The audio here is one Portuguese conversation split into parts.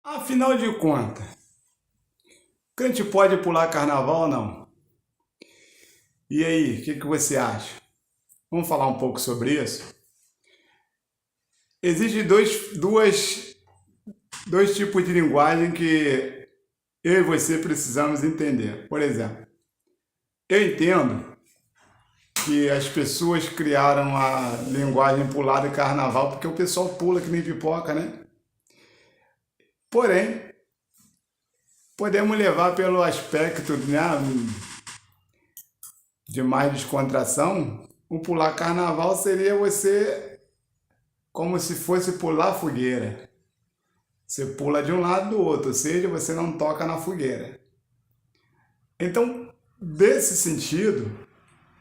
Afinal de contas, o crente pode pular carnaval ou não? E aí, o que você acha? Vamos falar um pouco sobre isso? Existem dois tipos de linguagem que eu e você precisamos entender. Por exemplo, eu entendo que as pessoas criaram a linguagem pular de carnaval porque o pessoal pula que nem pipoca, né? Porém, podemos levar pelo aspecto, né, de mais descontração. O pular carnaval seria você como se fosse pular fogueira. Você pula de um lado do outro, ou seja, você não toca na fogueira. Então, desse sentido,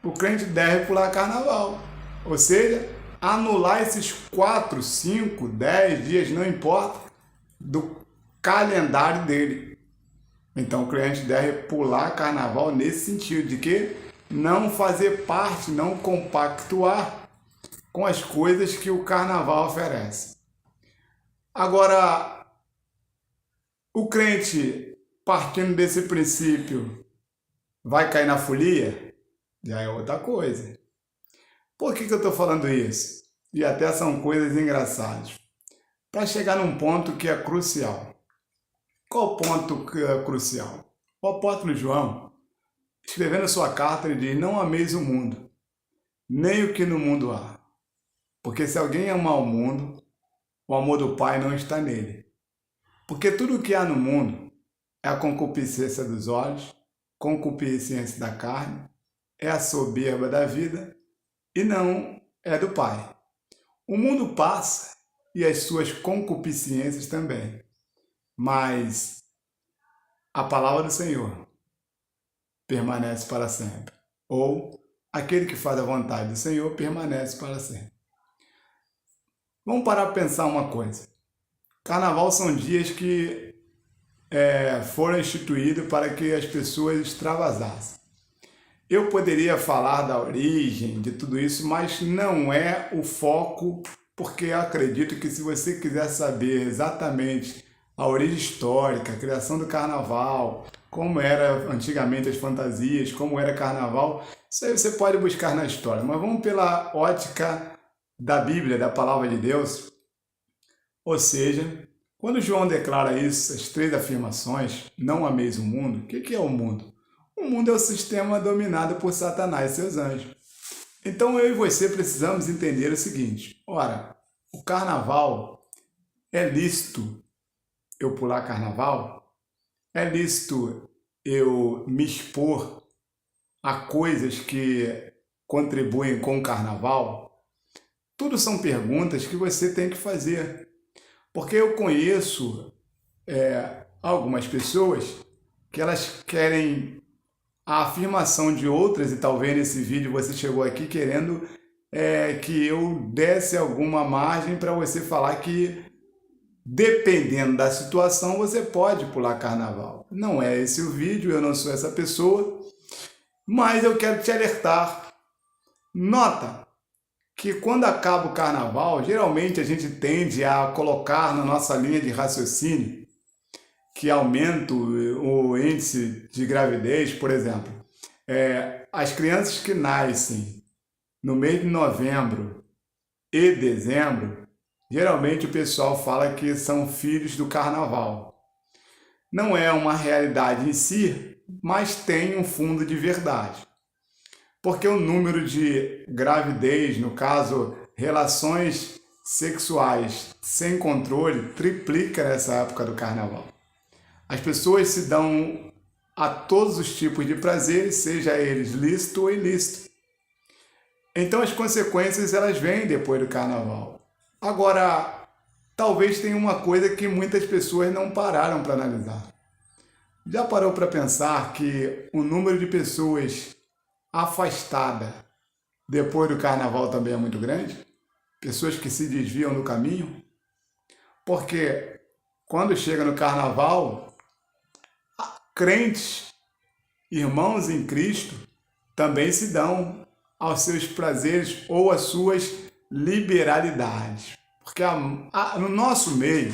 o crente deve pular carnaval. Ou seja, anular esses 4, 5, 10 dias, não importa, do calendário dele. Então, o crente deve pular carnaval nesse sentido, de que não fazer parte, não compactuar com as coisas que o carnaval oferece. Agora, o crente, partindo desse princípio, vai cair na folia? Já é outra coisa. Por que eu estou falando isso? E até são coisas engraçadas. Para chegar num ponto que é crucial. Qual o ponto que é crucial? O apóstolo João, escrevendo sua carta, ele diz: não ameis o mundo, nem o que no mundo há. Porque se alguém amar o mundo, o amor do Pai não está nele. Porque tudo o que há no mundo é a concupiscência dos olhos, concupiscência da carne, é a soberba da vida e não é do Pai. O mundo passa e as suas concupiscências também, mas a palavra do Senhor permanece para sempre. Ou aquele que faz a vontade do Senhor permanece para sempre. Vamos parar para pensar uma coisa. Carnaval são dias que foram instituídos para que as pessoas extravasassem. Eu poderia falar da origem de tudo isso, mas não é o foco, porque eu acredito que se você quiser saber exatamente a origem histórica, a criação do carnaval, como era antigamente as fantasias, como era carnaval, isso aí você pode buscar na história. Mas vamos pela ótica da Bíblia, da Palavra de Deus. Ou seja, quando João declara isso, as três afirmações, não ameis o mundo, o que é o mundo? O mundo é o sistema dominado por Satanás e seus anjos. Então eu e você precisamos entender o seguinte: ora, o carnaval é lícito eu pular carnaval? É lícito eu me expor a coisas que contribuem com o carnaval? Tudo são perguntas que você tem que fazer. Porque eu conheço algumas pessoas que elas querem a afirmação de outras, e talvez nesse vídeo você chegou aqui querendo que eu desse alguma margem para você falar que, dependendo da situação, você pode pular carnaval. Não é esse o vídeo, eu não sou essa pessoa, mas eu quero te alertar. Nota que quando acaba o carnaval, geralmente a gente tende a colocar na nossa linha de raciocínio que aumenta o índice de gravidez, por exemplo. As crianças que nascem no mês de novembro e dezembro, geralmente o pessoal fala que são filhos do carnaval. Não é uma realidade em si, mas tem um fundo de verdade. Porque o número de gravidez, no caso, relações sexuais sem controle, triplica nessa época do carnaval. As pessoas se dão a todos os tipos de prazeres, seja eles lícito ou ilícito. Então as consequências elas vêm depois do carnaval. Agora, talvez tenha uma coisa que muitas pessoas não pararam para analisar. Já parou para pensar que o número de pessoas afastada depois do carnaval também é muito grande? Pessoas que se desviam do caminho? Porque quando chega no carnaval, crentes, irmãos em Cristo, também se dão aos seus prazeres ou às suas liberalidades. Porque no nosso meio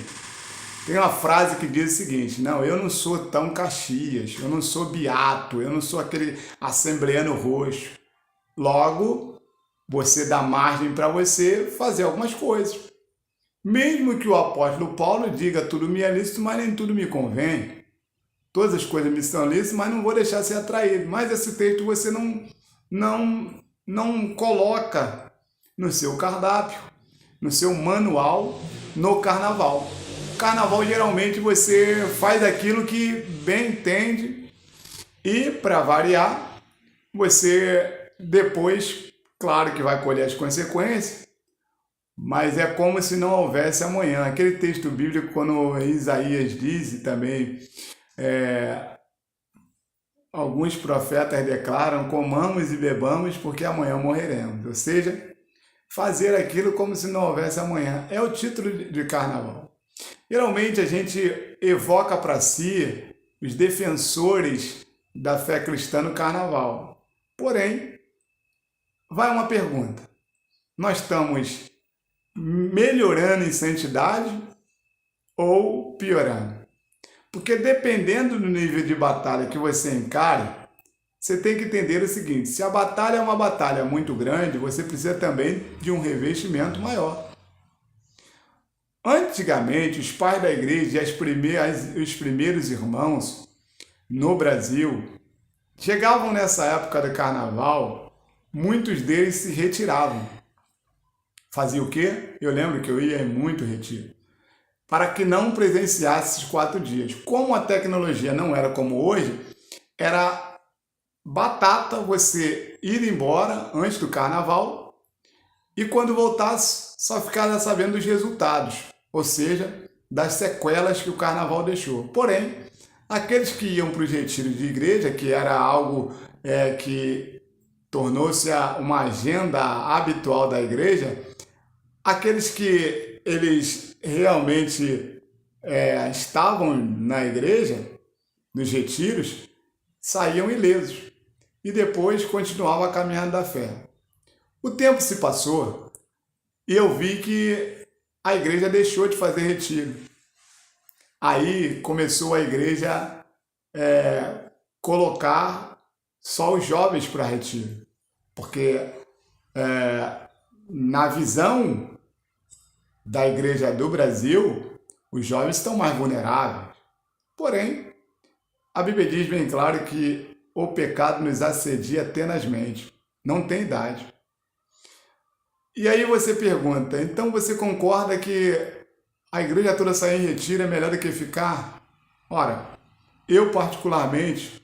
Tem uma frase que diz o seguinte: não, eu não sou tão Caxias, eu não sou beato, eu não sou aquele assembleano roxo. Logo, você dá margem para você fazer algumas coisas. Mesmo que o apóstolo Paulo diga tudo me é lícito, mas nem tudo me convém. Todas as coisas me são lícitas, mas não vou deixar ser atraído. Mas esse texto você não coloca no seu cardápio, no seu manual, no carnaval. Carnaval, geralmente, você faz aquilo que bem entende e, para variar, você depois, claro que vai colher as consequências, mas é como se não houvesse amanhã. Aquele texto bíblico, quando Isaías diz, e também alguns profetas declaram: comamos e bebamos porque amanhã morreremos. Ou seja, fazer aquilo como se não houvesse amanhã. É o título de carnaval. Geralmente a gente evoca para si os defensores da fé cristã no carnaval. Porém, vai uma pergunta: nós estamos melhorando em santidade ou piorando? Porque dependendo do nível de batalha que você encare, você tem que entender o seguinte: se a batalha é uma batalha muito grande, você precisa também de um revestimento maior. Antigamente, os pais da igreja e os primeiros irmãos no Brasil chegavam nessa época do carnaval, muitos deles se retiravam. Fazia o quê? Eu lembro que eu ia em muito retiro, para que não presenciasse os 4 dias. Como a tecnologia não era como hoje, era batata você ir embora antes do carnaval e quando voltasse só ficava sabendo dos resultados, ou seja, das sequelas que o carnaval deixou. Porém, aqueles que iam para os retiros de igreja, que era algo que tornou-se uma agenda habitual da igreja, aqueles que eles realmente estavam na igreja, nos retiros, saíam ilesos e depois continuava a caminhada da fé. O tempo se passou e eu vi que a igreja deixou de fazer retiro. Aí começou a igreja colocar só os jovens para retiro, porque na visão da igreja do Brasil, os jovens estão mais vulneráveis. Porém, a Bíblia diz bem claro que o pecado nos assedia tenazmente, não tem idade. E aí você pergunta: então você concorda que a igreja toda sair em retiro é melhor do que ficar? Ora, eu particularmente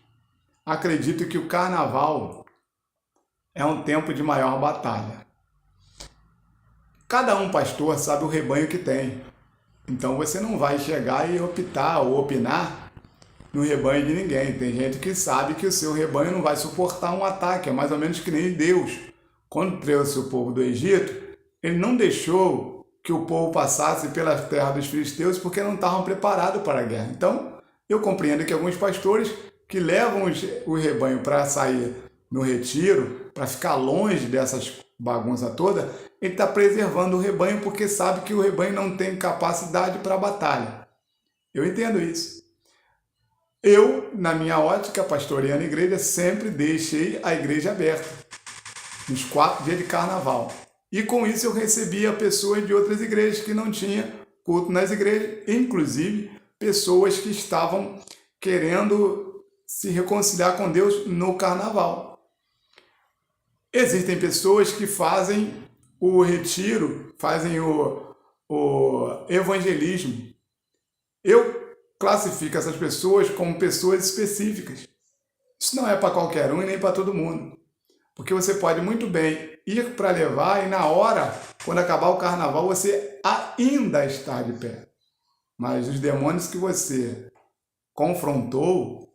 acredito que o carnaval é um tempo de maior batalha. Cada um pastor sabe o rebanho que tem. Então você não vai chegar e optar ou opinar no rebanho de ninguém. Tem gente que sabe que o seu rebanho não vai suportar um ataque. É mais ou menos que nem Deus. Quando trouxe o povo do Egito, ele não deixou que o povo passasse pela terra dos filisteus porque não estavam preparados para a guerra. Então, eu compreendo que alguns pastores que levam o rebanho para sair no retiro, para ficar longe dessas bagunças toda, ele está preservando o rebanho porque sabe que o rebanho não tem capacidade para a batalha. Eu entendo isso. Eu, na minha ótica, pastoreando a igreja, sempre deixei a igreja aberta nos 4 dias de carnaval. E com isso eu recebia pessoas de outras igrejas que não tinham culto nas igrejas, inclusive pessoas que estavam querendo se reconciliar com Deus no carnaval. Existem pessoas que fazem o retiro, fazem o evangelismo. Eu classifico essas pessoas como pessoas específicas. Isso não é para qualquer um e nem para todo mundo. Porque você pode muito bem ir para levar e na hora, quando acabar o carnaval, você ainda está de pé. Mas os demônios que você confrontou,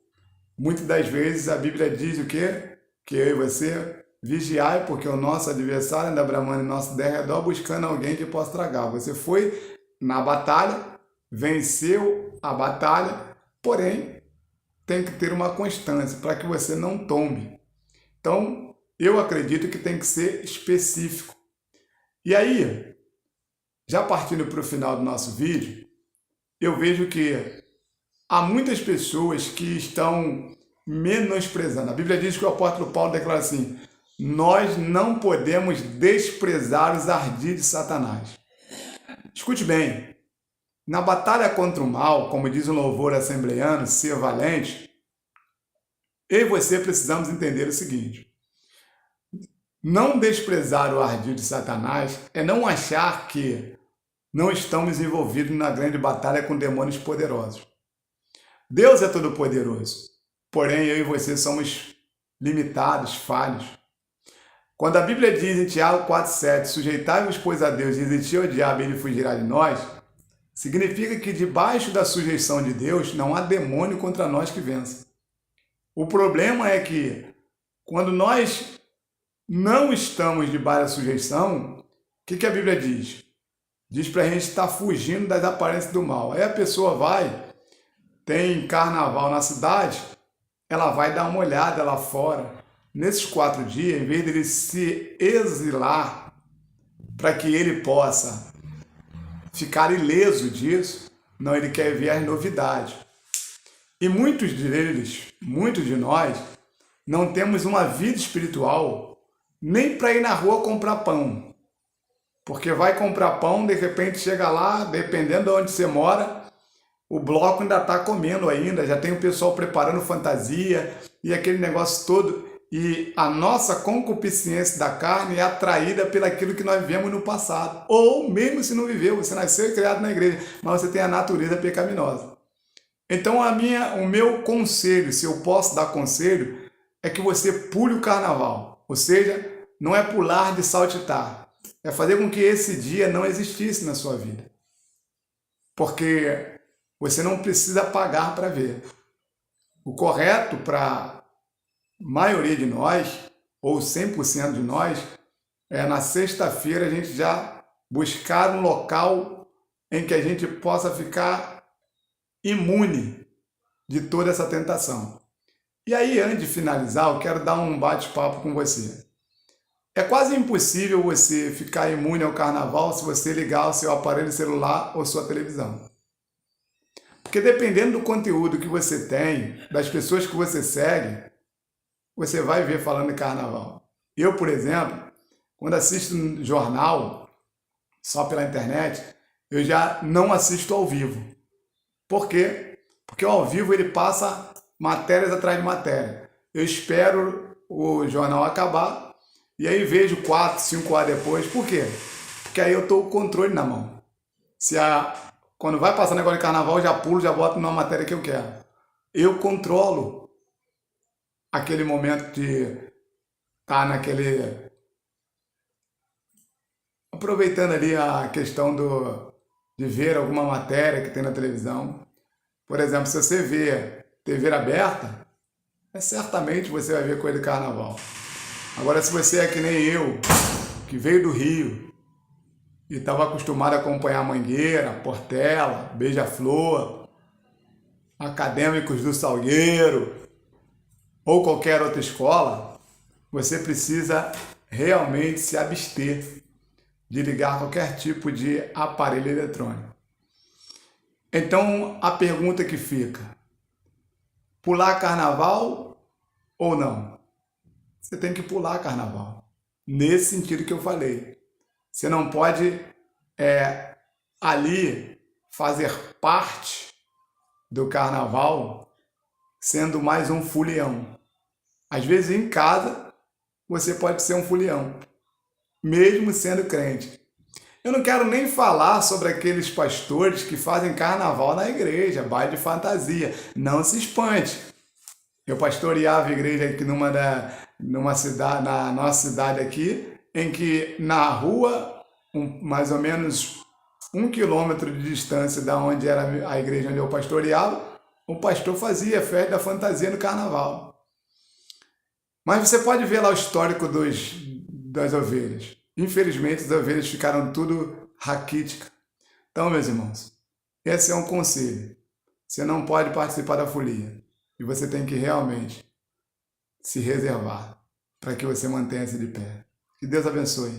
muitas das vezes a Bíblia diz o quê? Que eu e você vigiai, porque o nosso adversário anda bramando em nosso derredor buscando alguém que possa tragar. Você foi na batalha, venceu a batalha, porém tem que ter uma constância para que você não tombe. Então, eu acredito que tem que ser específico. E aí, já partindo para o final do nosso vídeo, eu vejo que há muitas pessoas que estão menosprezando. A Bíblia diz que o apóstolo Paulo declara assim: nós não podemos desprezar os ardis de Satanás. Escute bem, na batalha contra o mal, como diz o louvor assembleiano, ser valente, eu e você precisamos entender o seguinte: não desprezar o ardil de Satanás é não achar que não estamos envolvidos na grande batalha com demônios poderosos. Deus é todo-poderoso, porém eu e você somos limitados, falhos. Quando a Bíblia diz em Tiago 4,7, sujeitai-vos, pois, a Deus, e resistir ao diabo e ele fugirá de nós, significa que debaixo da sujeição de Deus não há demônio contra nós que vença. O problema é que quando nós não estamos debaixo da sujeição, o que a Bíblia diz? Diz para a gente estar fugindo das aparências do mal. Aí a pessoa vai, tem carnaval na cidade, ela vai dar uma olhada lá fora. Nesses 4 dias, em vez de ele se exilar para que ele possa ficar ileso disso, não, ele quer ver as novidades. E muitos deles, muitos de nós, não temos uma vida espiritual nem para ir na rua comprar pão. Porque vai comprar pão, de repente chega lá, dependendo de onde você mora, o bloco ainda está comendo ainda, já tem o pessoal preparando fantasia e aquele negócio todo. E a nossa concupiscência da carne é atraída pelaquilo que nós vivemos no passado. Ou mesmo se não viveu, você nasceu e criado na igreja, mas você tem a natureza pecaminosa. Então o meu conselho, se eu posso dar conselho, é que você pule o carnaval. Ou seja, não é pular de saltitar. É fazer com que esse dia não existisse na sua vida. Porque você não precisa pagar para ver. O correto para a maioria de nós, ou 100% de nós, é na sexta-feira a gente já buscar um local em que a gente possa ficar imune de toda essa tentação. E aí, antes de finalizar, eu quero dar um bate-papo com você. É quase impossível você ficar imune ao carnaval se você ligar o seu aparelho celular ou sua televisão. Porque dependendo do conteúdo que você tem, das pessoas que você segue, você vai ver falando de carnaval. Eu, por exemplo, quando assisto um jornal, só pela internet, eu já não assisto ao vivo. Por quê? Porque ao vivo ele passa matérias atrás de matéria. Eu espero o jornal acabar e aí vejo 4, 5 horas depois. Por quê? Porque aí eu estou com o controle na mão. Quando vai passar negócio de carnaval, eu já pulo, já boto numa matéria que eu quero. Eu controlo aquele momento de estar naquele... Aproveitando ali a questão de ver alguma matéria que tem na televisão. Por exemplo, se você vê TV aberta, certamente você vai ver coisa de carnaval. Agora, se você é que nem eu, que veio do Rio e estava acostumado a acompanhar Mangueira, Portela, Beija-Flor, Acadêmicos do Salgueiro ou qualquer outra escola, você precisa realmente se abster de ligar qualquer tipo de aparelho eletrônico. Então, a pergunta que fica: pular carnaval ou não? Você tem que pular carnaval. Nesse sentido que eu falei. Você não pode ali fazer parte do carnaval sendo mais um fulião. Às vezes em casa você pode ser um fulião, mesmo sendo crente. Eu não quero nem falar sobre aqueles pastores que fazem carnaval na igreja, baile de fantasia. Não se espante. Eu pastoreava a igreja aqui numa cidade, na nossa cidade aqui, em que na rua, mais ou menos 1 quilômetro de distância da onde era a igreja onde eu pastoreava, o pastor fazia festa da fantasia no carnaval. Mas você pode ver lá o histórico das ovelhas. Infelizmente, as ovelhas ficaram tudo raquíticas. Então, meus irmãos, esse é um conselho. Você não pode participar da folia. E você tem que realmente se reservar para que você mantenha-se de pé. Que Deus abençoe.